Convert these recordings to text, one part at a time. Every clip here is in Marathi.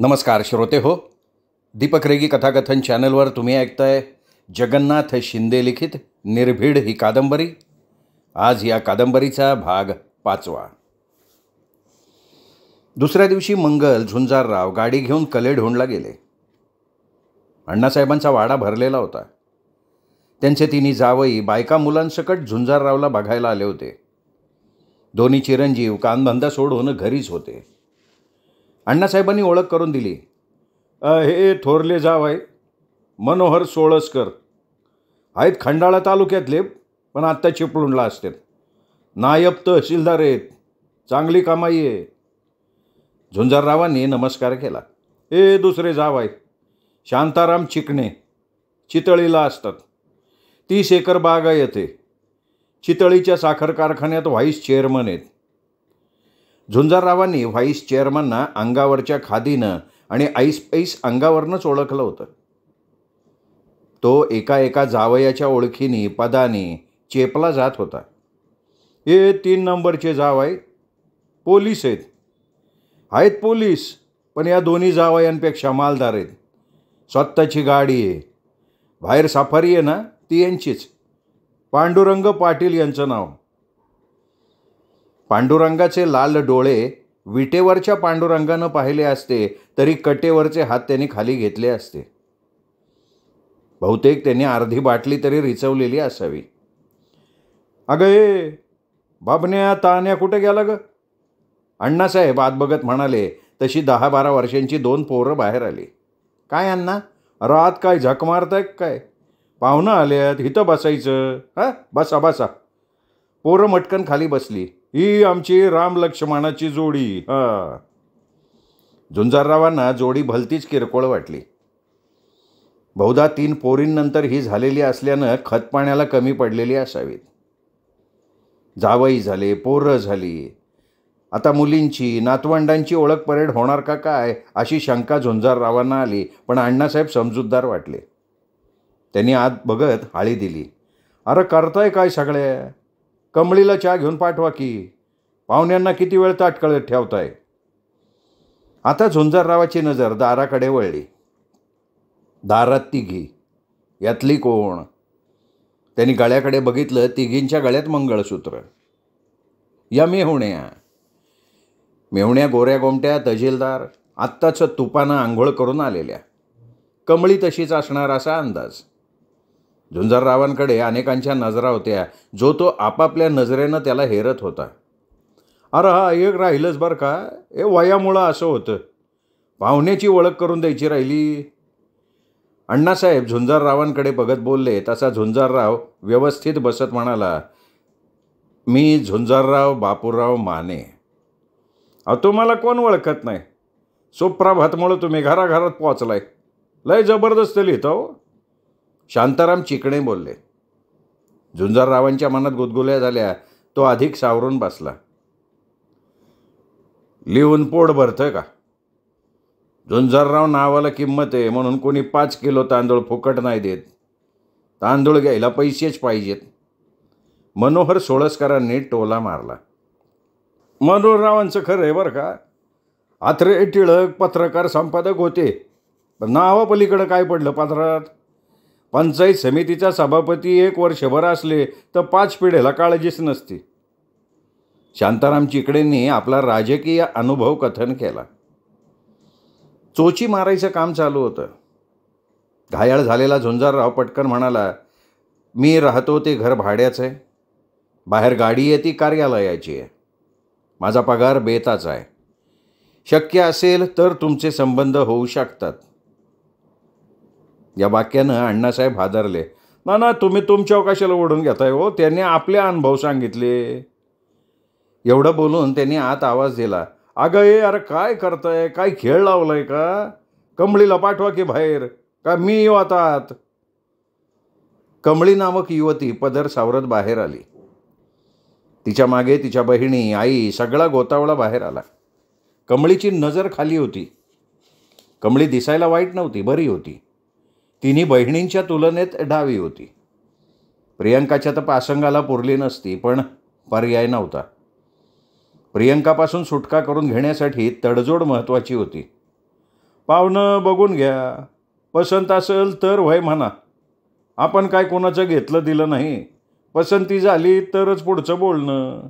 नमस्कार श्रोते हो, दीपक रेगी कथाकथन चॅनलवर तुम्ही ऐकताय जगन्नाथ शिंदे लिखित निर्भीड ही कादंबरी. आज या कादंबरीचा भाग 5वा. दुसऱ्या दिवशी मंगल झुंजारराव गाडी घेऊन कलेढोणला गेले. अण्णासाहेबांचा वाडा भरलेला होता. त्यांचे तिन्ही जावई बायका मुलांसकट झुंजाररावला बघायला आले होते. दोन्ही चिरंजीव कामधंदा सोडून घरीच होते. अण्णासाहेबांनी ओळख करून दिली. हे थोरले जावई मनोहर सोळसकर आहेत, खंडाळा तालुक्यातले, पण आत्ता चिपळूणला असतात. नायब तहसीलदार आहेत, चांगली कमाई आहे. झुंजाररावांनी नमस्कार केला. हे दुसरे जावई शांताराम चिकणे, चितळीला असतात. 30 एकर बाग आहे येथे. चितळीच्या साखर कारखान्यात व्हाईस चेअरमन आहेत. झुंजाररावांनी व्हाईस चेअरमनना अंगावरच्या खादीनं आणि ऐस अंगावरनंच ओळखलं होतं. तो एका जावयाच्या ओळखीने पदाने चेपला जात होता. हे 3 नंबरचे जावई पोलीस आहेत पोलीस, पण या दोन्ही जावयांपेक्षा मालदार आहेत. स्वतःची गाडी आहे. बाहेर सफारी आहे ना, ती यांचीच. पांडुरंग पाटील यांचं नाव. पांडुरंगाचे लाल डोळे विटेवरच्या पांडुरंगानं पाहिले असते तरी कटेवरचे हात त्यांनी खाली घेतले असते. बहुतेक त्यांनी अर्धी बाटली तरी रिचवलेली असावी. अगं हे बाबण्या तान्या कुठे गेला ग? अण्णासाहेब आत बघत म्हणाले. तशी 10-12 वर्षांची 2 पोरं बाहेर आली. काय अण्णा, रात काय झक मारताय काय? पाहुणं आल्यात, इथं बसायचं. बसा बसा. पोरं मटकन खाली बसली. ही आमची राम लक्ष्मणाची जोडी. झुंजाररावांना जोडी भलतीच किरकोळ वाटली. बहुधा 3 पोरींनंतर ही झालेली असल्यानं खतपाण्याला कमी पडलेली असावीत. जावई झाले, पोरं झाली. आता मुलींची नातवंडांची ओळख परेड होणार का काय अशी शंका झुंजाररावांना आली. पण अण्णासाहेब समजूतदार वाटले. त्यांनी आत बघत हाळी दिली. अरे करताय काय सगळ्या? कमळीला चहा घेऊन पाठवा की. पाहुण्यांना किती वेळ ताटकळत ठेवताय? आता झुंजाररावाची नजर दाराकडे वळली. दारात तिघी. यातली कोण? त्यांनी गळ्याकडे बघितलं. तिघींच्या गळ्यात मंगळसूत्र. या मेहुण्या गोऱ्या गोमट्या तहसीलदार, आत्ताच तुपानं आंघोळ करून आलेल्या. कमळी तशीच असणार असा अंदाज. झुंजाररावांकडे अनेकांच्या नजरा होत्या. जो तो आपापल्या नजरेनं त्याला हेरत होता. अरे हा एक राहिलंच बरं का. हे वयामुळं असं होतं. पाहुण्याची ओळख करून द्यायची राहिली. अण्णासाहेब झुंजाररावांकडे बघत बोलले. तसा झुंजारराव व्यवस्थित बसत म्हणाला, मी झुंजारराव बापूराव माने. तुम्हाला कोण ओळखत नाही? सुप्रभातमुळं तुम्ही घराघरात पोचलाय. लय जबरदस्त लिहितो. शांताराम चिकणे बोलले. झुंजाररावांच्या मनात गुदगुल्या झाल्या. तो अधिक सावरून बसला. लिहून पोट भरतं का? झुंजारराव नावाला किंमत आहे म्हणून कोणी 5 किलो तांदूळ फुकट नाही देत. तांदूळ घ्यायला पैसेच पाहिजेत. मनोहर सोळसकरांनी टोला मारला. मनोहररावांचं खरं आहे बरं का. आत्रे टिळक पत्रकार संपादक होते, पण नावापलीकडं काय पडलं पदरात? पंचायत समितीचा सभापती 1 वर्षभर असले तर 5 पिढ्याला काळजीच नसती. शांताराम चिकडेंनी आपला राजकीय अनुभव कथन केला. चोची मारायचं काम चालू होतं. घायाळ झालेला झुंजारराव पटकन म्हणाला, मी राहतो ते घर भाड्याचं आहे. बाहेर गाडी आहे ती कार्यालयाची आहे. माझा पगार बेताचा आहे. शक्य असेल तर तुमचे संबंध होऊ शकतात. या वाक्यानं अण्णासाहेब हादरले. ना तुम्ही तुमच्या कशाला ओढून घेताय हो? त्यांनी आपले अनुभव सांगितले. एवढं बोलून त्यांनी आत आवाज दिला. अगं अरे काय करताय? काय खेळ लावलाय का? कमळीला पाठवा की बाहेर. का मी येऊ आता आत? कमळी नामक युवती पदर सावरत बाहेर आली. तिच्या मागे तिच्या बहिणी, आई, सगळा गोतावळा बाहेर आला. कमळीची नजर खाली होती. कमळी दिसायला वाईट नव्हती, बरी होती. तिन्ही बहिणींच्या तुलनेत डावी होती. प्रियंकाच्या तर पासंगाला पुरली नसती, पण पर्याय नव्हता. प्रियंकापासून सुटका करून घेण्यासाठी तडजोड महत्त्वाची होती. पाहुणं बघून घ्या, पसंत असेल तर वय म्हणा. आपण काय कोणाचं घेतलं दिलं नाही. पसंती झाली तरच पुढचं बोलणं.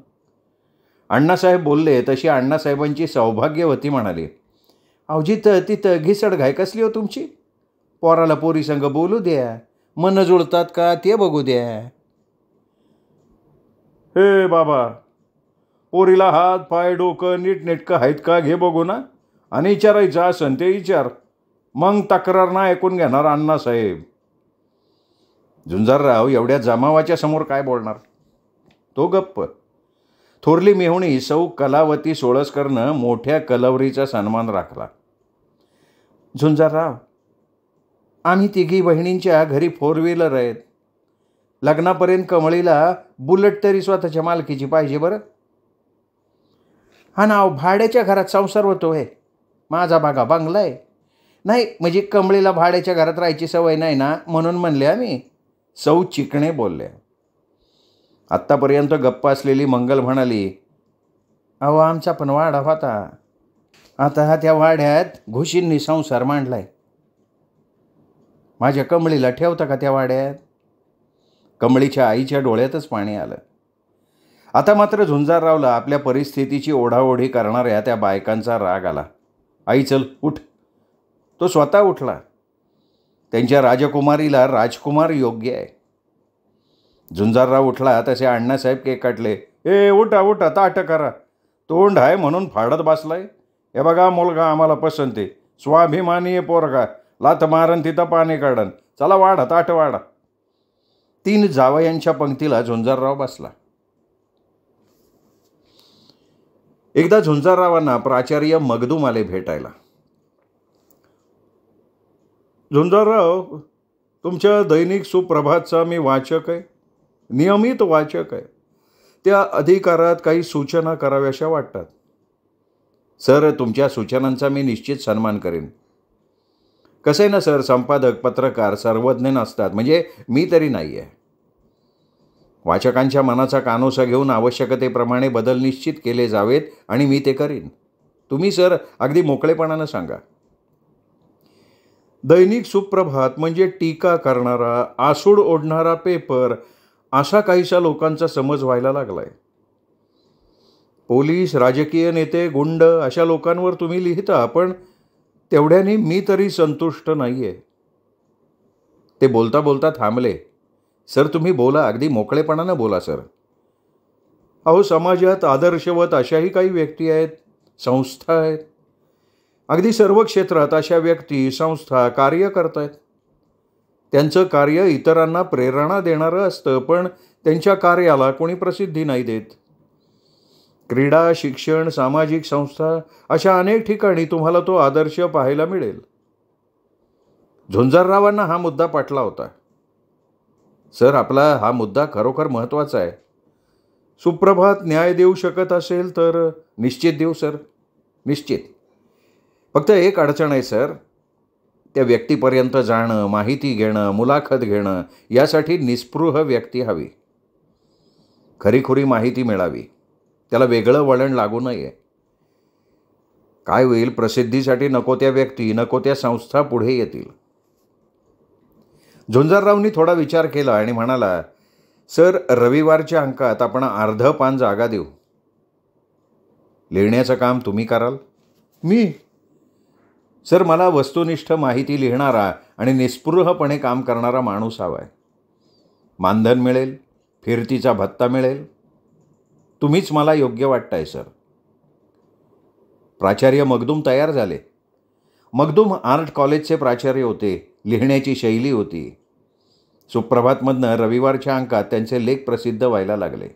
अण्णासाहेब बोलले तशी अण्णासाहेबांची सौभाग्यवती म्हणाली, अवजी तिथं घिसड घाय कसली हो तुमची. पोराला पोरी संग बोलू द्या, मन जुळतात का ते बघू द्या. हे बाबा, पोरीला हात पाय डोकं नीटनेटकं आहेत का घे बघू ना, आणि विचारायचं असन ते विचार. मग तक्रार ना ऐकून घेणार अण्णासाहेब. झुंजारराव एवढ्या जमावाच्या समोर काय बोलणार. तो गप्प. थोरली मेहुणी सौ कलावती सोळसकरनं मोठ्या कलवरीचा सन्मान राखला. झुंजारराव, आम्ही तिघी बहिणींच्या घरी 4 व्हीलर आहेत. लग्नापर्यंत कमळीला बुलेट तरी स्वतःच्या मालकीची पाहिजे बरं. हा नाव भाड्याच्या घरात संसार होतो आहे. माझा बागा बंगला आहे. नाही म्हणजे कमळीला भाड्याच्या घरात राहायची सवय नाही ना, म्हणून म्हणले आम्ही. सौ चिकणे बोलले. आत्तापर्यंत गप्प असलेली मंगल म्हणाली, अहो आमचा पण वाडा होता. आता हा त्या वाड्यात घुशींनी संसार मांडलाय. माझ्या कमळीला ठेवता का त्या वाड्यात. कमळीच्या आईच्या डोळ्यातच पाणी आलं. आता मात्र झुंजाररावला आपल्या परिस्थितीची ओढाओढी करणाऱ्या त्या बायकांचा राग आला. आई चल उठ. तो स्वतः उठला. त्यांच्या राजकुमारीला राजकुमार योग्य आहे. झुंजारराव उठला तसे अण्णासाहेब केकाटले, ए उठा उठा, ताट करा. तोंड आहे म्हणून फाडत बसलाय. हे बघा मुलगा आम्हाला पसंत आहे. स्वाभिमानी आहे पोरगा. लाथ मारण तिथं पाणी काढन. चला वाढा, ताट वाढा. 3 जावयांच्या पंक्तीला झुंजारराव बसला. एकदा झुंजाररावांना प्राचार्य मगदूम आले भेटायला. झुंजारराव, तुमच्या दैनिक सुप्रभातचा मी वाचक आहे, नियमित वाचक आहे. त्या अधिकारात काही सूचना कराव्याशा वाटतात. सर, तुमच्या सूचनांचा मी निश्चित सन्मान करेन. कसं आहे ना सर, संपादक पत्रकार सर्वज्ञ नसतात, म्हणजे मी तरी नाही आहे. वाचकांच्या मनाचा कानोसा घेऊन आवश्यकतेप्रमाणे बदल निश्चित केले जावेत आणि मी ते करीन. तुम्ही सर अगदी मोकळेपणानं सांगा. दैनिक सुप्रभात म्हणजे टीका करणारा, आसूड ओढणारा पेपर, असा काहीसा लोकांचा समज व्हायला लागलाय. पोलीस, राजकीय नेते, गुंड अशा लोकांवर तुम्ही लिहिता, पण तेवढ्याने मी तरी संतुष्ट नाही आहे. ते बोलता बोलता थांबले. सर तुम्ही बोला, अगदी मोकळेपणानं बोला सर. अहो समाजात आदर्शवत अशाही काही व्यक्ती आहेत, संस्था आहेत. अगदी सर्व क्षेत्रात अशा व्यक्ती, संस्था कार्य करत आहेत. त्यांचं कार्य इतरांना प्रेरणा देणारं असतं, पण त्यांच्या कार्याला कोणी प्रसिद्धी नाही देत. क्रीडा, शिक्षण, सामाजिक संस्था अशा अनेक ठिकाणी तुम्हाला तो आदर्श पाहायला मिळेल. झुंजाररावांना हा मुद्दा पटला होता. सर, आपला हा मुद्दा खरोखर महत्त्वाचा आहे. सुप्रभात न्याय देऊ शकत असेल तर निश्चित देऊ सर, निश्चित. फक्त एक अडचण आहे सर, त्या व्यक्तीपर्यंत जाणं, माहिती घेणं, मुलाखत घेणं, यासाठी निस्पृह व्यक्ती हवी. खरीखुरी माहिती मिळावी, त्याला वेगळं वळण लागू नये. काय होईल, प्रसिद्धीसाठी नको त्या व्यक्ती, नको त्या संस्था पुढे येतील. झुंजाररावनी थोडा विचार केला आणि म्हणाला, सर रविवारच्या अंकात आपण अर्ध पान जागा देऊ. लिहिण्याचं काम तुम्ही कराल. मी? सर, मला वस्तुनिष्ठ माहिती लिहिणारा आणि निस्पृहपणे काम करणारा माणूस हवा आहे. मानधन मिळेल, फिरतीचा भत्ता मिळेल. तुम्हीच मला योग्य वाटताय सर. प्राचार्य मगदूम तयार झाले. मगदूम आर्ट कॉलेजचे प्राचार्य होते. लिहिण्याची शैली होती. सुप्रभातमधनं रविवारच्या अंकात त्यांचे लेख प्रसिद्ध व्हायला लागले.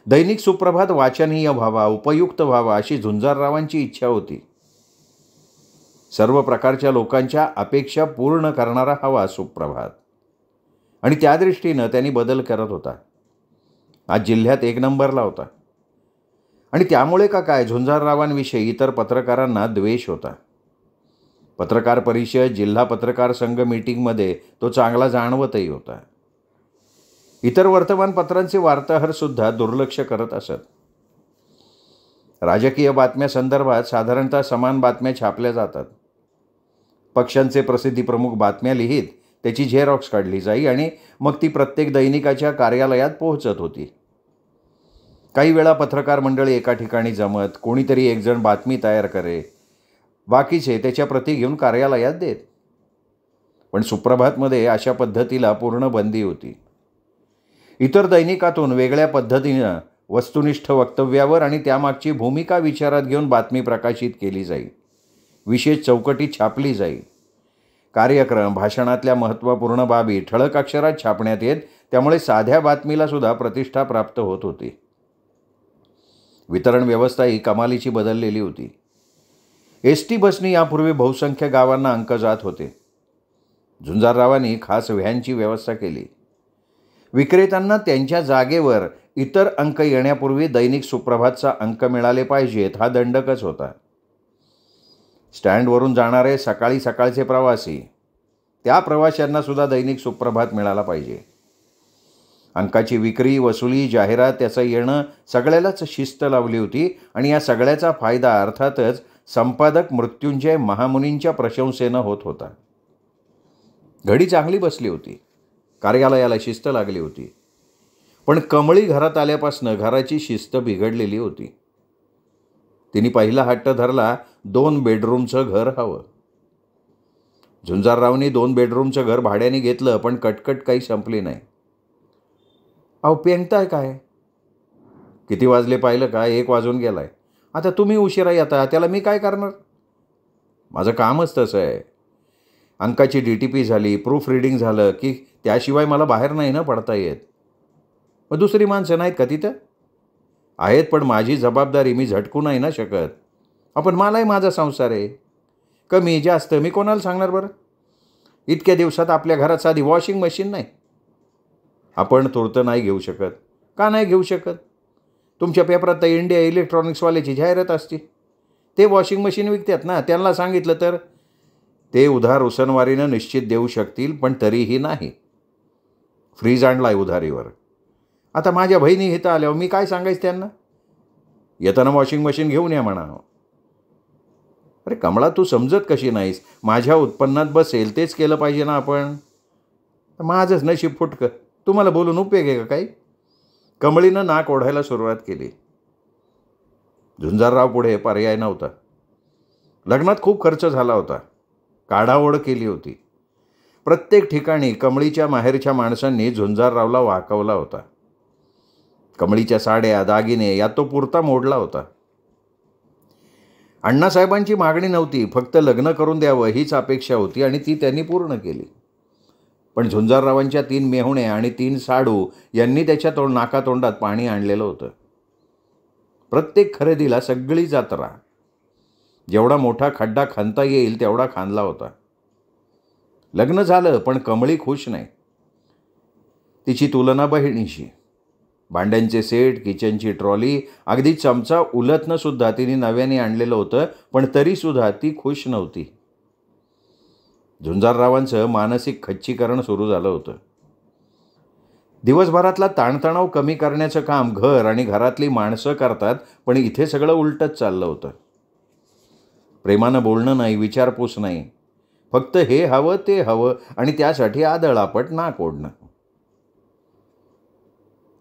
दैनिक सुप्रभात वाचनीय व्हावा, उपयुक्त व्हावा अशी झुंजाररावांची इच्छा होती. सर्व प्रकारच्या लोकांच्या अपेक्षा पूर्ण करणारा हवा सुप्रभात, आणि त्या दृष्टीनं त्यांनी बदल करत होता. आज जिल्ह्यात 1 नंबरला होता. आणि त्यामुळे का काय, झुंजाररावांविषयी इतर पत्रकारांना द्वेष होता. पत्रकार परिषद, जिल्हा पत्रकार संघ मीटिंगमध्ये तो चांगला जाणवतही होता. इतर वर्तमानपत्रांचे वार्ताहरसुद्धा दुर्लक्ष करत असत. राजकीय बातम्या संदर्भात साधारणतः समान बातम्या छापल्या जातात. पक्षांचे प्रसिद्धीप्रमुख बातम्या लिहित त्याची झेरॉक्स काढली जाई आणि मग ती प्रत्येक दैनिकाच्या कार्यालयात पोहोचत होती. काही वेळा पत्रकार मंडळी एका ठिकाणी जमत, कोणीतरी एकजण बातमी तयार करे, बाकीचे त्याच्या प्रती घेऊन कार्यालयात देत. पण सुप्रभातमध्ये अशा पद्धतीला पूर्ण बंदी होती. इतर दैनिकातून वेगळ्या पद्धतीनं वस्तुनिष्ठ वक्तव्यावर आणि त्यामागची भूमिका विचारात घेऊन बातमी प्रकाशित केली जाई, विशेष चौकटीत छापली जाई. कार्यक्रम, भाषणातल्या महत्त्वपूर्ण बाबी ठळक अक्षरात छापण्यात येत, त्यामुळे साध्या बातमीला सुद्धा प्रतिष्ठा प्राप्त होत होती. वितरण व्यवस्थाही कमालीची बदललेली होती. एस.टी. बसनी यापूर्वी बहुसंख्य गावांना अंक जात होते. झुंजाररावांनी खास व्हॅनची व्यवस्था केली. विक्रेत्यांना त्यांच्या जागेवर इतर अंक येण्यापूर्वी दैनिक सुप्रभातचा अंक मिळाले पाहिजेत हा दंडकच होता. स्टँडवरून जाणारे सकाळचे प्रवासी, त्या प्रवाशांना सुद्धा दैनिक सुप्रभात मिळाला पाहिजे. अंकाची विक्री, वसुली, जाहिरात, त्याचं येणं सगळ्यालाच शिस्त लावली होती आणि या सगळ्याचा फायदा अर्थातच संपादक मृत्युंजय महामुनींच्या प्रशंसेनं होत होता. घडी चांगली बसली होती, कार्यालयाला शिस्त लागली होती. पण कमळी घरात आल्यापासून घराची शिस्त बिघडलेली होती. तिने पहिला हट्ट धरला, 2 बेडरूमचं घर हवं. झुंजाररावनी 2 बेडरूमचं घर भाड्याने घेतलं, पण कटकट काही संपली नाही. अहो पेंगताय काय? किती वाजले पाहिलं का? 1 वाजून गेलाय. आता तुम्ही उशिरा येता, त्याला मी काय करणार? माझं कामच तसं आहे. अंकाची DTP झाली, प्रूफ रिडिंग झालं की त्याशिवाय मला बाहेर नाही ना पडता येत. मग दुसरी माणसं नाहीत का तिथं? आहेत, पण माझी जबाबदारी मी झटकू नाही ना शकत. आपण मलाही माझा संसार आहे. कमी जास्त मी कोणाला सांगणार बरं? इतक्या दिवसात आपल्या घरात साधी वॉशिंग मशीन नाही. आपण तूर्त नाही घेऊ शकत. का नाही घेऊ शकत? तुमच्या पेपरात तर इंडिया इलेक्ट्रॉनिक्सवाल्याची जाहिरात असते. ते वॉशिंग मशीन विकतात ना, त्यांना सांगितलं तर ते उधार उसनवारीनं निश्चित देऊ शकतील, पण तरीही नाही. फ्रीज आणलाय उधारीवर. आता माझ्या बहिणी इथं आल्यावर मी काय सांगायचं त्यांना? येताना वॉशिंग मशीन घेऊन या म्हणा. अरे कमळा, तू समजत कशी नाहीस? माझ्या उत्पन्नात बसेल तेच केलं पाहिजे ना आपण. माझंच नशीब फुटकं. तुम्हाला बोलून उपयोग आहे का काही? कमळीनं नाक ओढायला सुरुवात केली. झुंजारराव पुढे पर्याय नव्हता. लग्नात खूप खर्च झाला होता. काढाओढ केली होती. प्रत्येक ठिकाणी कमळीच्या माहेरच्या माणसांनी झुंजाररावला वाकवला होता. कमळीच्या साड्या, दागिने यात तो पुरता मोडला होता. अण्णासाहेबांची मागणी नव्हती, फक्त लग्न करून द्यावं हीच अपेक्षा होती आणि ती त्यांनी पूर्ण केली. पण झुंजाररावांच्या 3 मेहुणे आणि 3 साडू यांनी त्याच्या नाकातोंडात पाणी आणलेलं होतं. प्रत्येक खरेदीला सगळी जत्रा. जेवढा मोठा खड्डा खणता येईल तेवढा खांदला होता. लग्न झालं, पण कमळी खुश नाही. तिची तुलना बहिणीशी. भांड्यांचे सेट, किचनची ट्रॉली, अगदी चमचा उलटणं सुद्धा तिने नव्याने आणलेलं होतं, पण तरीसुद्धा ती खुश नव्हती. झुंजाररावांचं मानसिक खच्चीकरण सुरू झालं होतं. दिवसभरातला ताणतणाव कमी करण्याचं काम घर आणि घरातली माणसं करतात, पण इथे सगळं उलटच चाललं होतं. प्रेमानं बोलणं नाही, विचारपूस नाही, फक्त हे हवं ते हवं आणि त्यासाठी आदळापट नाक ओढणं.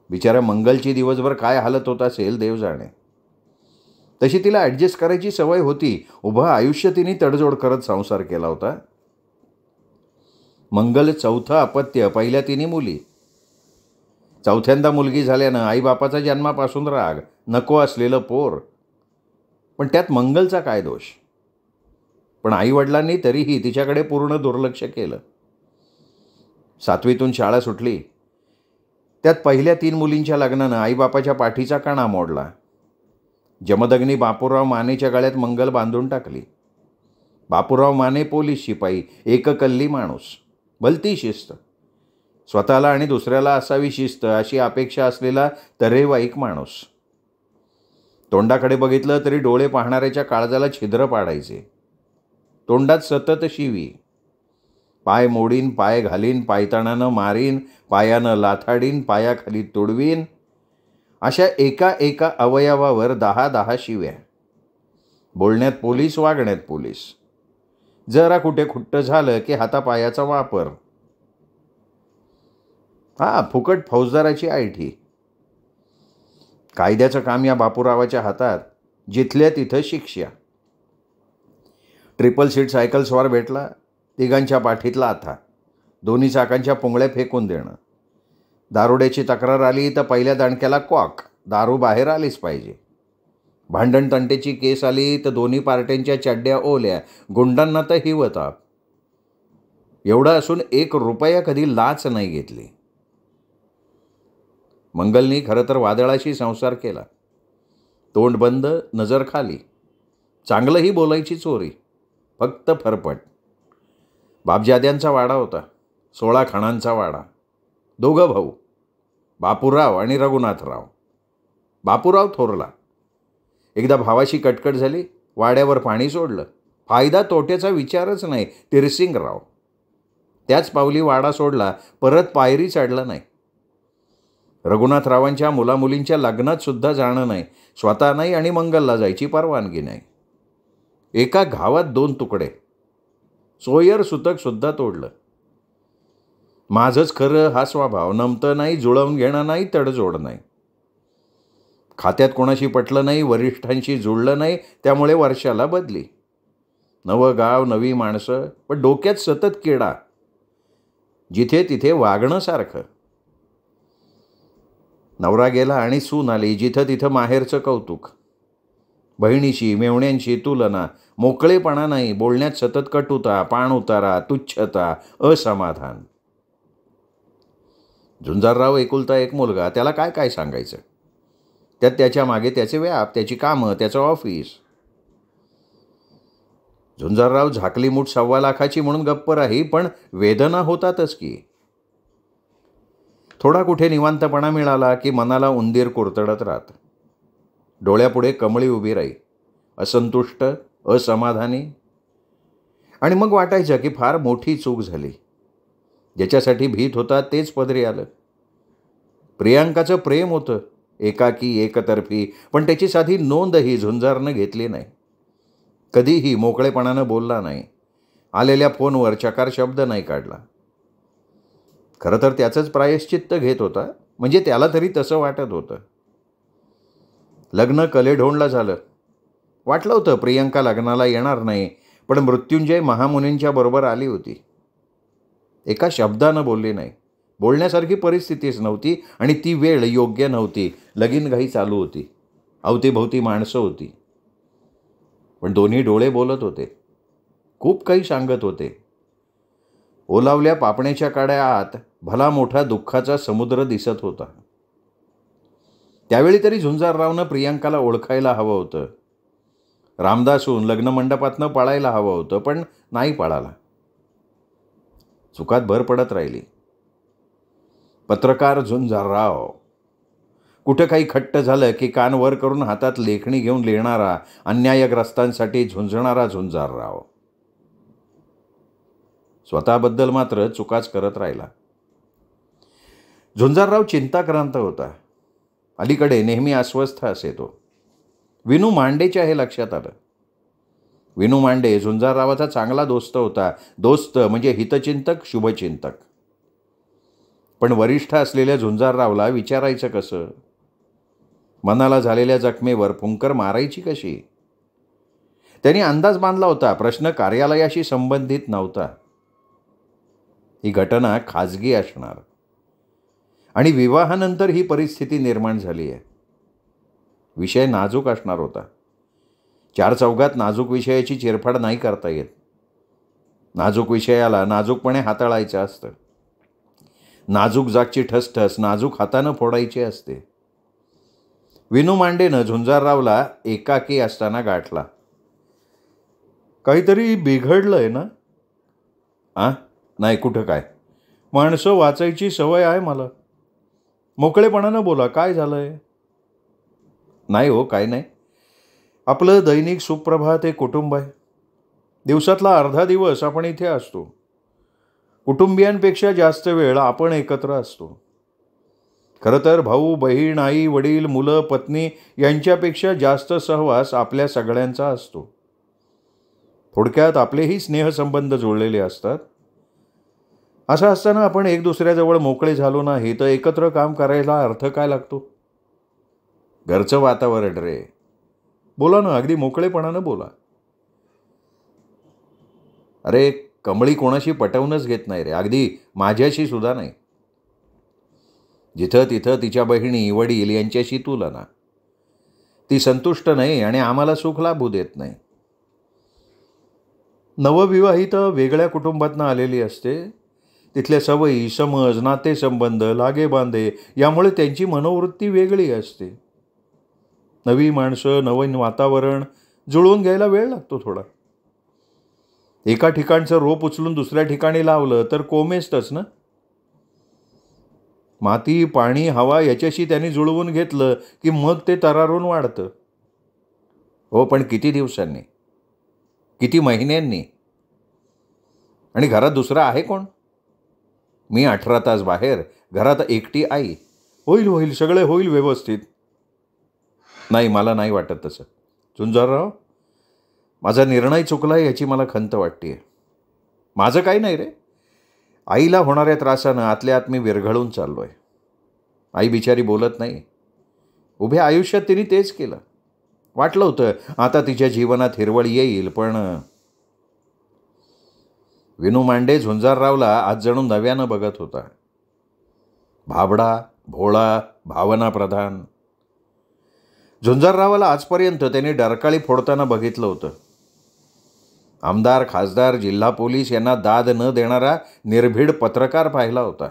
बिचारा मंगलची दिवसभर काय हालत होत असेल देव जाणे. तशी तिला ॲडजस्ट करायची सवय होती. उभं आयुष्य तिने तडजोड करत संसार केला होता. मंगल 4थं अपत्य, पहिल्या 3 मुली. 4थ्यांदा मुलगी झाल्यानं आईबापाचा जन्मापासून राग, नको असलेलं पोर. पण त्यात मंगलचा काय दोष? पण आईवडिलांनी तरीही तिच्याकडे पूर्ण दुर्लक्ष केलं. 7वीतून शाळा सुटली. त्यात पहिल्या 3 मुलींच्या लग्नानं आईबापाच्या पाठीचा कणा मोडला. जमदग्नी बापूराव मानेच्या गळ्यात मंगल बांधून टाकली. बापूराव माने पोलीस शिपाई, एककल्ली माणूस, भलती शिस्त. स्वतःला आणि दुसऱ्याला असावी शिस्त अशी अपेक्षा असलेला तऱ्हेवाईक माणूस. तोंडाकडे बघितलं तरी डोळे पाहणाऱ्याच्या काळजाला छिद्र पाडायचे. तोंडात सतत शिवी. पाय मोडीन, पाय घालीन, पायताणानं मारीन, पायानं लाथाडीन, पायाखाली तुडवीन. अशा एका एका अवयवावर 10-10 शिव्या. बोलण्यात पोलीस, वागण्यात पोलीस. जरा कुठे खुट्ट झालं की हातापायाचा वापर. फुकट फौजदाराची आयठी. कायद्याचं काम या बापूरावाच्या हातात. जिथल्या तिथं शिक्षा. ट्रिपल सीट सायकल स्वार भेटला, तिघांच्या पाठीतला आथा. दोन्ही चाकांच्या पुंगळ्या फेकून देणं. दारुड्याची तक्रार आली तर पहिल्या दणक्याला कॉक. दारू बाहेर आलीच पाहिजे. भांडण तंटेची केस आली तर दोन्ही पार्ट्यांच्या चड्ड्या ओल्या. गुंडांना तर हिवताप. एवढं असून 1 रुपया कधी लाच नाही घेतली. मंगलनी खरं तर वादळाशी संसार केला. तोंड बंद, नजर खाली. चांगलंही बोलायची चोरी, फक्त फरफट. बापजाद्यांचा वाडा होता, 16 खाणांचा वाडा. 2 भाऊ, बापूराव आणि रघुनाथराव. बापूराव थोरला. एकदा भावाशी कटकट झाली, वाड्यावर पाणी सोडलं. फायदा तोट्याचा विचारच नाही. तिरसिंगराव. त्याच पावली वाडा सोडला, परत पायरी चढला नाही. रघुनाथरावांच्या मुलामुलींच्या लग्नात सुद्धा जाणं नाही. स्वतः नाही आणि मंगलला जायची परवानगी नाही. एका घावात 2 तुकडे. सोयर सुतक सुद्धा तोडलं. माझंच खरं हा स्वभाव. नमतं नाही, जुळवून घेणं नाही, तडजोड नाही. खात्यात कोणाशी पटलं नाही, वरिष्ठांशी जुळलं नाही, त्यामुळे वर्षाला बदली. नवं गाव, नवी माणसं, पण डोक्यात सतत किडा. जिथे तिथे वागणं सारखं. नवरा गेला आणि सून आली, जिथं तिथं माहेरचं कौतुक. बहिणीशी, मेवण्यांशी तुलना. मोकळेपणा नाही, बोलण्यात सतत कटुता, पाणउतारा, तुच्छता, असमाधान. झुंजारराव एकुलता एक मुलगा. त्याला काय काय सांगायचं. त्यात त्याच्या मागे त्याचे व्याप, त्याची कामं, त्याचं ऑफिस. झुंजारराव झाकली मूठ 1.25 लाखाची म्हणून गप्प राही, पण वेदना होतातच की. थोडा कुठे निवांतपणा मिळाला की मनाला उंदीर कुरतडत राहत. डोळ्यापुढे कमळी उभी राही, असंतुष्ट, असमाधानी. आणि मग वाटायचं की फार मोठी चूक झाली. ज्याच्यासाठी भीत होता तेच पदरी आलं. प्रियांकाचं प्रेम होतं, एकाकी, एकतर्फी, पण त्याची साधी नोंदही झुंजारनं घेतली नाही. कधीही मोकळेपणानं बोलला नाही. आलेल्या फोनवर चकार शब्द नाही काढला. खरं तर त्याचंच प्रायश्चित्त घेत होता, म्हणजे त्याला तरी तसं वाटत होतं. लग्न कलेढोणला झालं. वाटलं होतं प्रियंका लग्नाला येणार नाही, पण मृत्युंजय महामुनींच्या बरोबर आली होती. एका शब्दानं बोलली नाही. बोलण्यासारखी परिस्थितीच नव्हती आणि ती वेळ योग्य नव्हती. लगीनघाई चालू होती. अवतीभोवती माणसं होती. पण दोन्ही डोळे बोलत होते. खूप काही सांगत होते. ओलावल्या पापण्याच्या काड्या आत भला मोठा दुःखाचा समुद्र दिसत होता. त्यावेळी तरी झुंजाररावनं प्रियांकाला ओळखायला हवं होतं. रामदासून लग्नमंडपातनं पळायला हवं होतं, पण नाही पळाला. चुकात भर पडत राहिली. पत्रकार झुंजारराव. कुठं काही खट्ट झालं की कान वर करून हातात लेखणी घेऊन लिहिणारा, अन्यायग्रस्तांसाठी झुंजणारा झुंजारराव. स्वतःबद्दल मात्र चुकाच करत राहिला. झुंजारराव चिंताक्रांत होता. अलीकडे नेहमी अस्वस्थ असे तो. विनू मांडेच्या हे लक्षात आलं. विनू मांडे झुंजाररावाचा चांगला दोस्त होता. दोस्त म्हणजे हितचिंतक, शुभचिंतक. पण वरिष्ठ असलेल्या झुंजाररावला विचारायचं कसं. मनाला झालेल्या जखमेवर फुंकर मारायची कशी. त्यांनी अंदाज बांधला होता प्रश्न कार्यालयाशी संबंधित नव्हता. ही घटना खाजगी असणार आणि विवाहानंतर ही परिस्थिती निर्माण झाली आहे. विषय नाजूक असणार होता. 4 चौघात नाजूक विषयाची चिरफाड नाही करता येत. नाजूक विषयाला नाजूकपणे हाताळायचं असतं. नाजूक जागची ठसठस नाजूक हातानं फोडायची असते. विनू मांडेनं झुंजाररावला एकाकी असताना गाठला. काहीतरी बिघडलंय ना. नाही, कुठं काय. माणसं वाचायची सवय आहे मला. मोकळेपणानं बोला, काय झालंय. नाही हो, काय नाही. आपलं दैनिक सुप्रभात हे कुटुंब आहे. दिवसातला अर्धा दिवस आपण इथे असतो. कुटुंबियांपेक्षा जास्त वेळ आपण एकत्र असतो. खरं तर भाऊ बहीण आई वडील मुलं पत्नी यांच्यापेक्षा जास्त सहवास आपल्या सगळ्यांचा असतो. थोडक्यात आपलेही स्नेहसंबंध जुळलेले असतात. असं असताना आपण एक दुसऱ्याजवळ मोकळे झालो नाही तर एकत्र काम करायला अर्थ काय लागतो? घरचं वातावरण रे. बोला ना, अगदी मोकळेपणानं बोला. अरे कमळी कोणाशी पटवूनच घेत नाही रे, अगदी माझ्याशी सुद्धा नाही. जिथं तिथं तिच्या बहिणी वडील यांच्याशी तुलना. ती संतुष्ट नाही आणि आम्हाला सुख लाभू देत नाही. नवविवाहित वेगळ्या कुटुंबातनं आलेली असते. तिथल्या सवयी समज नातेसंबंध लागेबांधे यामुळे त्यांची मनोवृत्ती वेगळी असते. नवी माणसं नवीन वातावरण जुळवून घ्यायला वेळ लागतो थोडा. एका ठिकाणचं रोप उचलून दुसऱ्या ठिकाणी लावलं तर कोमेजतच ना. माती पाणी हवा याच्याशी त्यांनी जुळवून घेतलं की मग ते तरारून वाढतं. हो, पण किती दिवसांनी, किती महिन्यांनी? आणि घरात दुसरा आहे कोण? मी 18 तास बाहेर, घरात एकटी आई. होईल होईल सगळे होईल व्यवस्थित. नाही, मला नाही वाटत तसं. झुंजारराव, माझा निर्णय चुकला याची मला खंत वाटते. माझं काही नाही रे. आईला होणाऱ्या त्रासानं आतल्या आत मी विरघळून चाललो आहे. आई बिचारी बोलत नाही. उभ्या आयुष्यात तिने तेच केलं. वाटलं होतं आता तिच्या जीवनात हिरवळ येईल, पण विनू मांडे झुंजाररावला आज जणू नव्यानं बघत होता. भाबडा भोळा भावनाप्रधान. झुंजाररावाला आजपर्यंत त्यांनी डरकाळी फोडताना बघितलं होतं. आमदार खासदार जिल्हा पोलीस यांना दाद न देणारा निर्भीड पत्रकार पाहिला होता.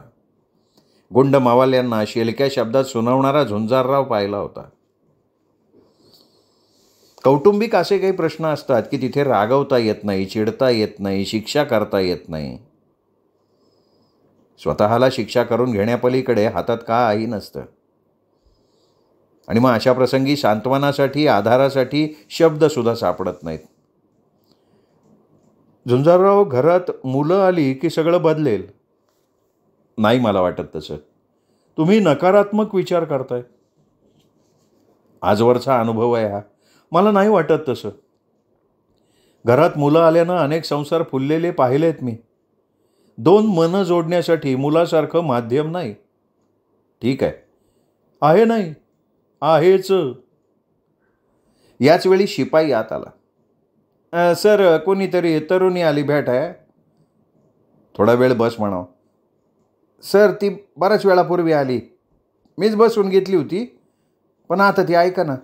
गुंड मावाल्यांना शेलक्या शब्दात सुनावणारा झुंजारराव पाहिला होता. कौटुंबिक असे काही प्रश्न असतात की तिथे रागवता येत नाही, चिडता येत नाही, शिक्षा करता येत नाही. स्वतःला शिक्षा करून घेण्यापलीकडे हातात काही नसतं. आणि मग अशा प्रसंगी सांत्वनासाठी आधारासाठी शब्दसुद्धा सापडत नाहीत. झुंजारराव, घरात मुलं आली की सगळं बदलेल? नाही, मला वाटत तसं. तुम्ही नकारात्मक विचार करताय. आजवरचा अनुभव आहे हा. मला नाही वाटत तसं. घरात मुलं आल्यानं अनेक संसार फुललेले पाहिलेत मी. 2 मनं जोडण्यासाठी मुलासारखं माध्यम नाही. ठीक आहे नाही आहेच. याच वेळी शिपाई आत आला. सर, कोणीतरी तरुणी आली भेट आहे. थोडा वेळ बस म्हणावं. सर, ती बऱ्याच वेळापूर्वी आली. मीच बसवून घेतली होती, पण आता ती ऐका ना.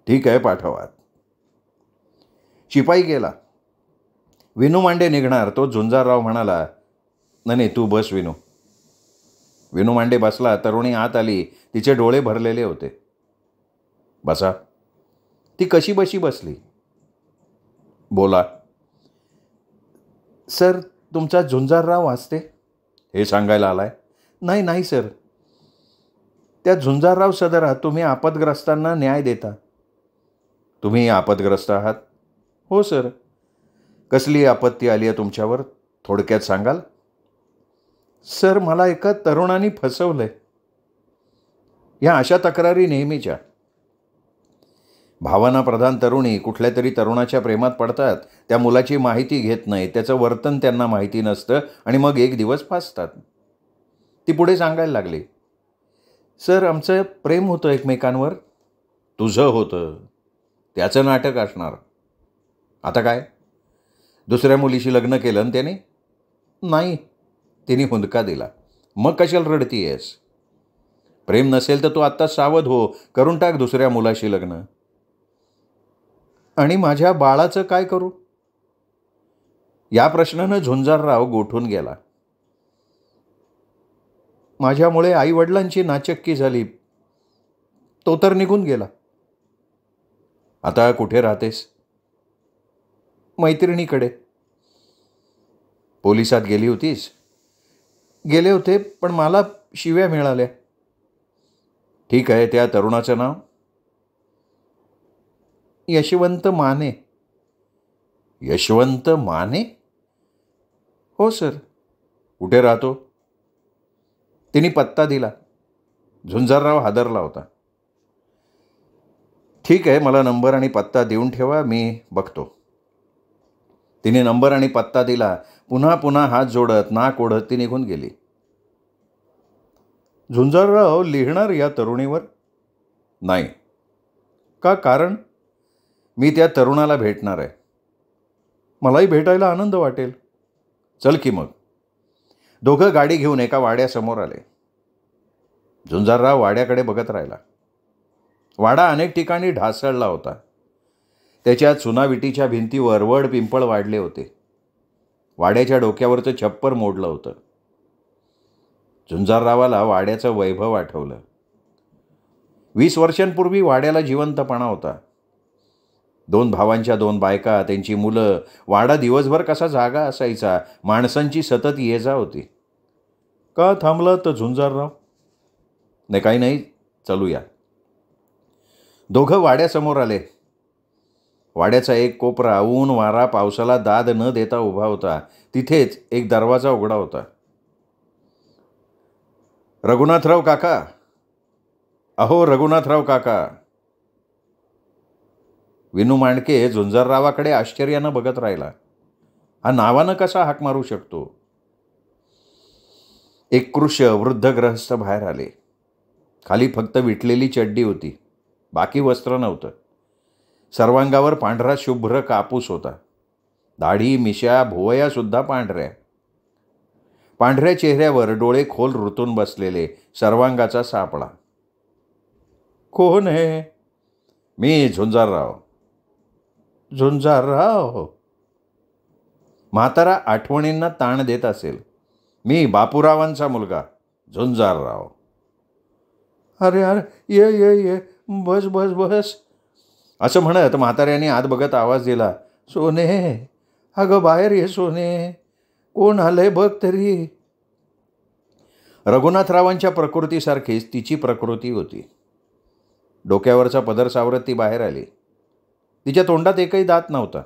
ठीक आहे, पाठवा. शिपाई गेला. विनू मांडे निघणार तो झुंजारराव म्हणाला, नाही तू बस विनू. विनू मांडे बसला. तरुणी आत आली. तिचे डोळे भरलेले होते. बसा. ती कशी बशी बसली. बोला. सर, तुमचा झुंजारराव वाचते हे सांगायला आलाय? नाही सर. त्या झुंजारराव सदरात तुम्ही आपदग्रस्तांना न्याय देता. तुम्ही आपदग्रस्त आहात? हो सर. कसली आपत्ती आली आहे तुमच्यावर, थोडक्यात सांगाल? सर, मला एका तरुणाने फसवलंय. या अशा तक्रारी नेहमीच्या. भावनाप्रधान तरुणी कुठल्या तरी तरुणाच्या प्रेमात पडतात. त्या मुलाची माहिती घेत नाही, त्याचं वर्तन त्यांना माहिती नसतं आणि मग एक दिवस फासतात. ती पुढे सांगायला लागली, सर, आमचं प्रेम होतं एकमेकांवर. तुझं होतं, त्याचं नाटक असणार. आता काय? दुसऱ्या मुलीशी लग्न केलं त्याने? नाही, तिने हुंदका दिला. मग कशाला रडतीयेस? प्रेम नसेल तर तू आत्ता सावध हो, करून टाक दुसऱ्या मुलाशी लग्न. आणि माझ्या बाळाचं काय करू? या प्रश्नानं झुंजारराव गोठून गेला. माझ्यामुळे आईवडिलांची नाचक्की झाली. तो तर निघून गेला. आता कुठे राहतेस? मैत्रिणीकडे. पोलिसात गेली होतीस? गेले होते, पण मला शिव्या मिळाल्या. ठीक आहे, त्या तरुणाचं नाव? यशवंत माने. यशवंत माने? हो सर. कुठे राहतो? तिने पत्ता दिला. झुंजारराव हादरला होता. ठीक आहे, मला नंबर आणि पत्ता देऊन ठेवा, मी बघतो. तिने नंबर आणि पत्ता दिला. पुन्हा पुन्हा हात जोडत नाक ओढत ती निघून गेली. झुंजारराव लिहिणार या तरुणीवर? नाही. का? कारण मी त्या तरुणाला भेटणार आहे. मलाही भेटायला आनंद वाटेल. चल की मग. दोघं गाडी घेऊन एका वाड्यासमोर आले. झुंजारराव वाड्याकडे बघत राहिला. वाडा अनेक ठिकाणी ढासळला होता. त्याच्यात चुनाविटीच्या भिंतीवर वड पिंपळ वाढले होते. वाड्याच्या डोक्यावरचं छप्पर मोडलं होतं. झुंजाररावाला वाड्याचं वैभव आठवलं. 20 वर्षांपूर्वी वाड्याला जिवंतपणा होता. 2 भावांच्या 2 बायका, त्यांची मुलं, वाडा दिवसभर कसा जागा असायचा. माणसांची सतत ये जा होती. का थांबला तर झुंजारराव? नाही, काही नाही, चलूया. दोघं वाड्यासमोर आले. वाड्याचा एक कोपरा ऊन वारा पावसाला दाद न देता उभा होता. तिथेच एक दरवाजा उघडा होता. रघुनाथराव काका, अहो रघुनाथराव काका. विनू मांडके झुंजाररावाकडे आश्चर्यानं बघत राहिला. हा नावानं कसा हाक मारू शकतो? एक कृश वृद्ध ग्रहस्थ बाहेर आले. खाली फक्त विटलेली चड्डी होती, बाकी वस्त्र नव्हतं. सर्वांगावर पांढरा शुभ्र कापूस होता. दाढी, मिशा, भुवयासुद्धा पांढऱ्या. पांढऱ्या चेहऱ्यावर डोळे खोल रुतून बसलेले, सर्वांगाचा सापळा. कोण आहे? मी झुंजारराव. झुंजारराव? म्हातारा आठवणींना ताण देत असेल. मी बापूरावांचा मुलगा झुंजारराव. अरे अरे, ये ये ये, बस बस बस. असं म्हणत म्हाताऱ्याने आत बघत आवाज दिला. सोने, अगं बाहेर ये सोने. कोण आलंय बघ तरी. रघुनाथरावांच्या प्रकृतीसारखीच तिची प्रकृती होती. डोक्यावरचा पदर सावरत ती बाहेर आली. तिच्या तोंडात एकही दात नव्हता.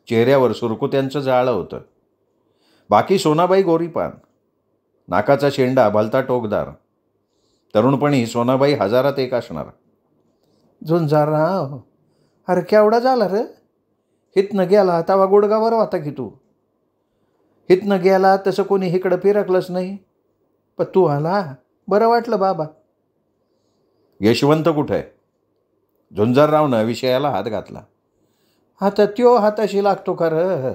चेहऱ्यावर सुरकुत्यांचं जाळं होतं. बाकी सोनाबाई गोरीपान. नाकाचा शेंडा भलता टोकदार. तरुणपणी सोनाबाई 1000त 1 असणार. झुंजारराव, अरे केवढा झाला रे? हितनं गेला तवा गुडगावर होता की तू. हितनं गेला तसं कोणी इकडं फिरकलंच नाही. पण तू आला, बरं वाटलं बाबा. यशवंत कुठं आहे? झुंजाररावनं विषयाला हात घातला. आता त्यो हाताशी लागतो का र?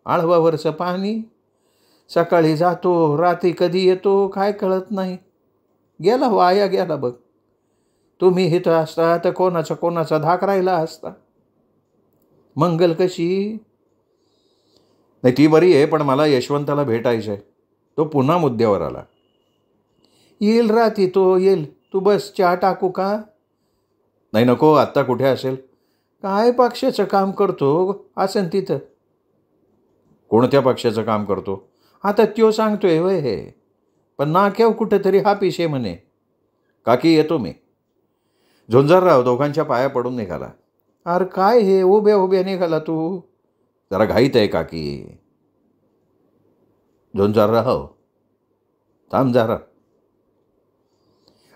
आळवावरचं पाणी. सकाळी जातो, रात्री कधी येतो काय कळत नाही. गेला, वाया गेला बघ. तुम्ही इथं असता तर कोणाचा धाक राहिला असता. मंगल कशी? नाही, ती बरी आहे, पण मला यशवंताला भेटायचं आहे. तो पुन्हा मुद्द्यावर आला. येईल रात्री तो, येईल. तू बस, चहा टाकू का? नाही नको, आत्ता कुठे असेल? काय पक्षाचं काम करतो असेल तिथं. कोणत्या पक्षाचं काम करतो? आता त्यो सांगतोय वय हे. पण नाक्याव कुठंतरी हा पिशे म्हणे. काकी येतो मी. झुंजारराव दोघांच्या पाया पडून निघाला. अरे काय हे, उभ्या उभ्या निघाला तू? जरा घाईत आहे काकी. झुंजारराव थांब जरा.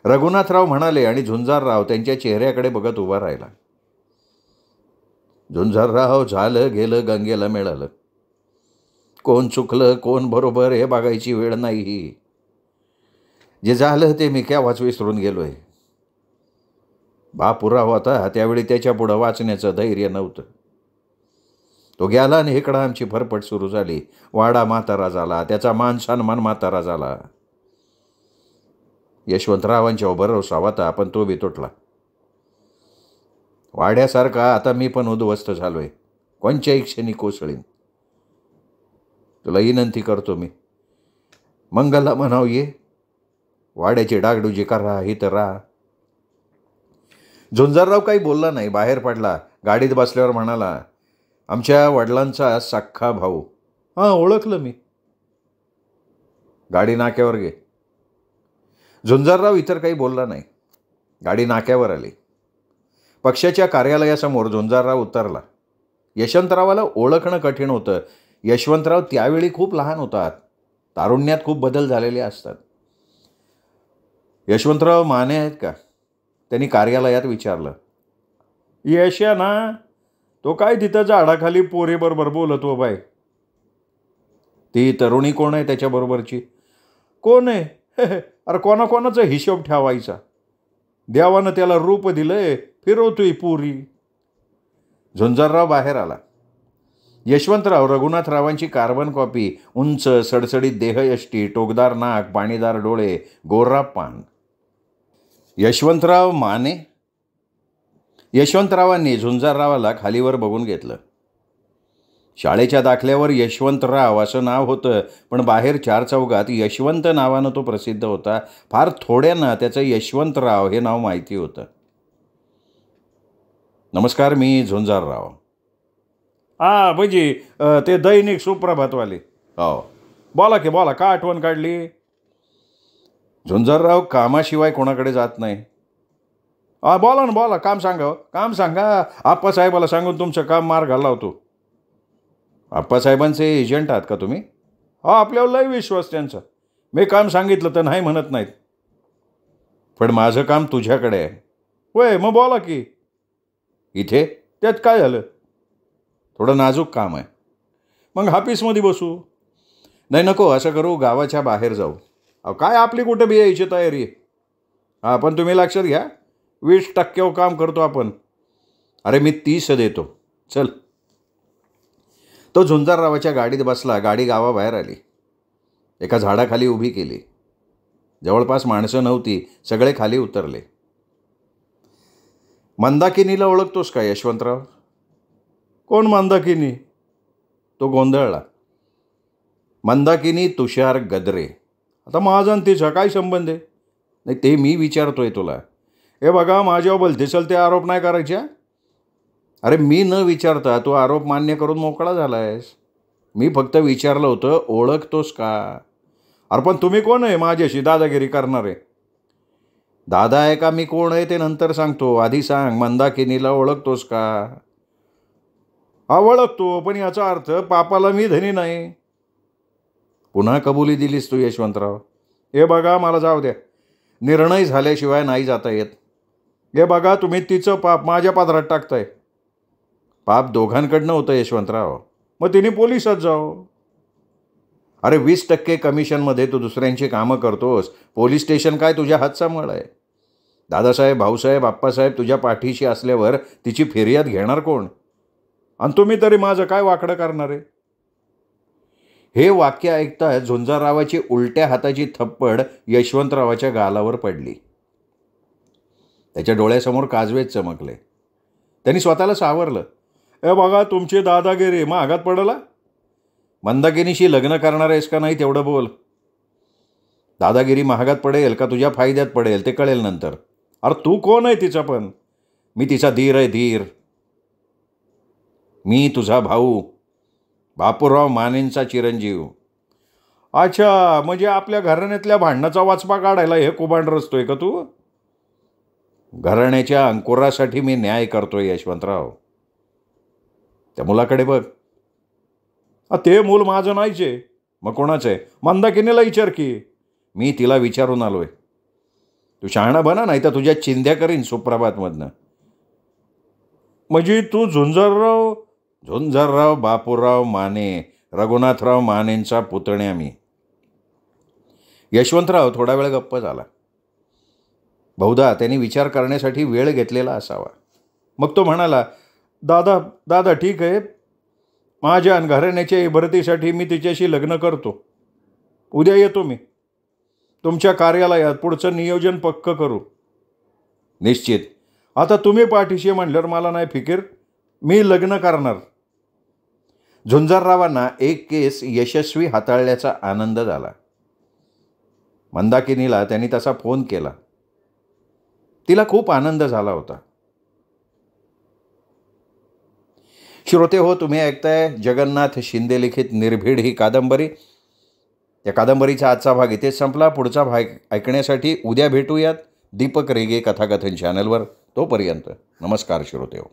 रघुनाथराव म्हणाले आणि झुंजारराव त्यांच्या चेहऱ्याकडे बघत उभा राहिला. झुंजारराव, झालं गेलं गंगेला मिळालं. कोण चुकलं कोण बरोबर हे बघायची वेळ नाही. जे झालं ते मी केव्हाच विसरून गेलोय. बापूराव होता त्यावेळी त्याच्या पुढं वाचण्याचं धैर्य नव्हतं. तो गेला आणि इकडं आमची फरफट सुरू झाली. वाडा म्हातारा झाला, त्याचा मान सन्मान म्हातारा झाला. यशवंतरावांच्या भरोसा होता, पण तो बी तुटला. वाड्यासारखा आता मी पण उद्ध्वस्त झालोय. कोणच्याही क्षणी कोसळीन. तुला विनंती करतो मी, मंगलला म्हणाव ये. वाड्याची डागडुजी करा, इथं राहा. झुंजारराव काही बोलला नाही, बाहेर पडला. गाडीत बसल्यावर म्हणाला, आमच्या वडिलांचा सख्खा भाऊ. हां, ओळखलं मी. गाडी नाक्यावर घे. झुंजारराव इतर काही बोलला नाही. गाडी नाक्यावर आली. पक्षाच्या कार्यालयासमोर झुंजारराव उतरला. यशवंतरावाला ओळखणं कठीण होतं. यशवंतराव त्यावेळी खूप लहान होतात. तारुण्यात खूप बदल झालेले असतात. यशवंतराव माने आहेत का? त्यांनी कार्यालयात विचारलं. यशा ना, तो काय तिथं झाडाखाली पोरीबरोबर बोलत हो बाय. ती तरुणी कोण आहे त्याच्याबरोबरची? कोण आहे? अरे कोणाकोणाचा हिशोब ठेवायचा? देवानं त्याला रूप दिलंय, फिरवतोय पुरी. झुंजारराव बाहेर आला. यशवंतराव रघुनाथरावांची कार्बन कॉपी, उंच सडसडीत देहयष्टी, टोकदार नाक, पाणीदार डोळे, गोर्रा पान. यशवंतराव माने? यशवंतरावांनी झुंजाररावाला खालीवर बघून घेतलं. शाळेच्या दाखल्यावर यशवंतराव असं नाव होतं, पण बाहेर चार चौघात यशवंत नावानं तो प्रसिद्ध होता. फार थोड्यांना त्याचं यशवंतराव हे नाव माहिती होतं. नमस्कार, मी झुंजारराव. म्हणजे ते दैनिक सुप्रभातवाले. हो, बोला की बोला, का आठवण काढली? झुंजारराव कामाशिवाय कोणाकडे जात नाही. बोला ना बोला, काम सांगा, काम सांगा. आप्पासाहेबाला सांगून तुमचं काम मार्गाला लावतो. आप्पासाहेबांचे एजंट आहात का तुम्ही? आपल्यावर लय विश्वास त्यांचा. मी काम सांगितलं तर नाही म्हणत नाहीत. पण माझं काम तुझ्याकडे आहे. होय, मग बोला की. इथे? त्यात काय झालं? थोडं नाजूक काम आहे. मग ऑफिसमध्ये बसू? नाही, नको, असं करू, गावाच्या बाहेर जाऊ. काय आपली कुठं बी यायची तयारी आहे? पण तुम्ही लक्षात घ्या, 20% काम करतो आपण. अरे मी 30 देतो. चल. तो झुंजाररावाच्या गाडीत बसला. गाडी गावाबाहेर आली. एका झाडाखाली उभी केली. जवळपास माणसं नव्हती. सगळे खाली उतरले. मंदाकिनीला ओळखतोस का यशवंतराव? कोण मंदाकिनी? तो गोंधळला. मंदाकिनी तुषार गद्रे. आता माझा आणि तिचा काय संबंध आहे? नाही, ते मी विचारतोय तुला. हे बघा, माझ्यावर भलतेसल ते आरोप नाही करायचे. अरे मी न विचारता तू आरोप मान्य करून मोकळा झाला आहेस. मी फक्त विचारलं होतं, ओळखतोस का? अरे पण तुम्ही कोण आहे माझ्याशी दादागिरी करणारे? दादा आहे का मी कोण आहे ते नंतर सांगतो. आधी सांग, मंदाकिनीला ओळखतोस का? ओळखतो, पण याचा अर्थ पापाला मी धनी नाही. पुन्हा कबुली दिलीस तू यशवंतराव. हे बघा, मला जाऊ द्या. निर्णय झाल्याशिवाय नाही जाता येत. हे बघा, तुम्ही तिचं पाप माझ्या पादरात टाकताय. पाप दोघांकडनं होतं यशवंतराव. मग तिने पोलिसात जाओ. अरे 20% कमिशनमध्ये तू दुसऱ्यांची कामं करतोस. पोलीस स्टेशन काय तुझ्या हातचा मळ आहे? दादासाहेब, भाऊसाहेब, आप्पासाहेब तुझ्या पाठीशी असल्यावर तिची फिर्याद घेणार कोण? आणि तुम्ही तरी माझं काय वाकडं करणार आहे? हे वाक्य ऐकता झुंजाररावाची उलट्या हाताची थप्पड यशवंतरावाच्या गालावर पडली. त्याच्या डोळ्यासमोर काजवेच चमकले. त्यांनी स्वतःला सावरलं. हे बघा, तुमची दादागिरी महागात पडला. मंदाकिनीशी लग्न करणार आहेस का नाही तेवढं बोल. दादागिरी महागात पडेल का तुझ्या फायद्यात पडेल ते कळेल नंतर. अरे तू कोण आहे तिचा? पण मी तिचा धीर आहे, धीर. मी तुझा भाऊ, बापूराव मानेंचा चिरंजीव. अच्छा, म्हणजे आपल्या घराण्यातल्या भांडणाचा वाचपा काढायला हे कुबांड रचतोय का तू? घराण्याच्या अंकुरासाठी मी न्याय करतोय यशवंतराव. त्या मुलाकडे बघ. ते मूल माझं नाहीच आहे. मग कोणाचं आहे? मंदाकिनीला विचार की. मी तिला विचारून आलोय. तू शहाणा बना, नाही तर तुझ्या चिंध्या करीन सुप्रभातमधनं. म्हणजे तू झुंजारराव? झुंजारराव बापूराव माने, रघुनाथराव मानेंचा पुतण्या मी. यशवंतराव थोडा वेळ गप्प झाला. बहुधा त्यांनी विचार करण्यासाठी वेळ घेतलेला असावा. मग तो म्हणाला, दादा दादा ठीक आहे. माझ्या घराण्याच्या इबरतीसाठी मी तिच्याशी लग्न करतो. उद्या येतो मी तुमच्या कार्यालयात. पुढचं नियोजन पक्क करू. निश्चित. आता तुम्ही पाठीशी म्हणल्यावर मला नाही फिकीर. मी लग्न करणार. झुंजाररावांना एक केस यशस्वी हाताळल्याचा आनंद झाला. मंदाकिनीला त्यांनी तसा फोन केला. तिला खूप आनंद झाला होता. श्रोते हो, तुम्ही ऐकताय जगन्नाथ शिंदे लिखित निर्भीड ही कादंबरी. या कादंबरीचा आजचा भाग इथेच संपला. पुढचा भाग ऐकण्यासाठी उद्या भेटूयात दीपक रेगे कथाकथन चॅनलवर. तोपर्यंत नमस्कार श्रोते हो.